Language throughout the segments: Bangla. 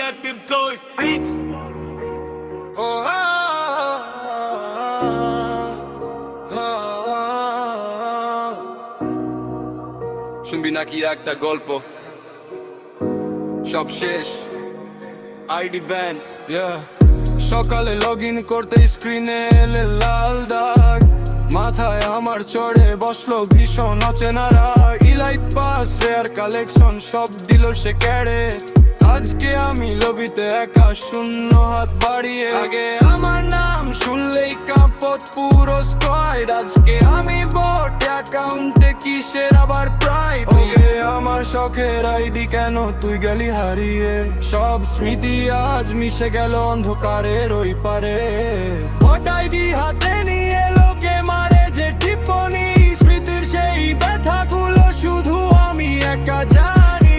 active toy beat. শুনবি নাকি একটা গল্প? সব শেষ, আইডি ব্যান। সকালে লগ ইন করতে স্ক্রিনে এলে লাল দাগ, মাথায় আমার চড়ে বসলো ভীষণ অচেনা রাগ। ইলাইট পাস রেয়ার কালেকশন সব দিল সে ক্যাড়ে। আজকে আমি লবিতে একা শূন্য হাত বাড়িয়ে, আগে আমার নাম শুনলেই কাঁপত পুরো স্কোয়াড। আজকে আমি বট অ্যাকাউন্টে কিসের আবার প্রাইড। ওকে আমার শখের আইডি কেন তুই গেলি হারিয়ে, সব স্মৃতি আজ মিশে গেল অন্ধকারের ওই পারে। বট আইডি হাতে নিয়ে লোকে মারে যে টিপ্পনি, স্মৃতির সেই ব্যথাগুলো শুধু আমি একা জানি।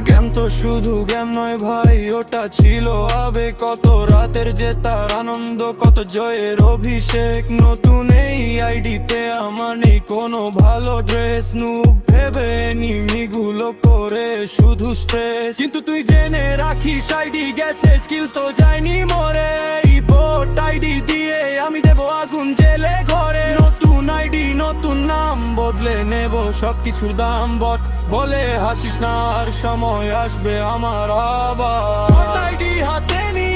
গেম তো শুধু গেম নয় ভাই, ওটা ছিল আবেগ। কত রাতের জেতার আনন্দ, কত জয়ের অভিষেক। নতুন এই আইডিতে আমার নেই কোনো ভালো ড্রেস। নুব ভেবে নিমিগুলো করে শুধু স্ট্রেস। কিন্তু তুই জেনে রাখিস আইডি গেছে, স্কিল তো যায়নি মরে। এই বোট আইডি দিয়ে আমি দেবো আগুন জেলে ঘরে। নতুন আইডি নতুন নাম, বদলে নেব সবকিছুর দাম। বট বলে হাসিস না, আর সময় আসবে আমার আবার। আইডি হাতে নিয়ে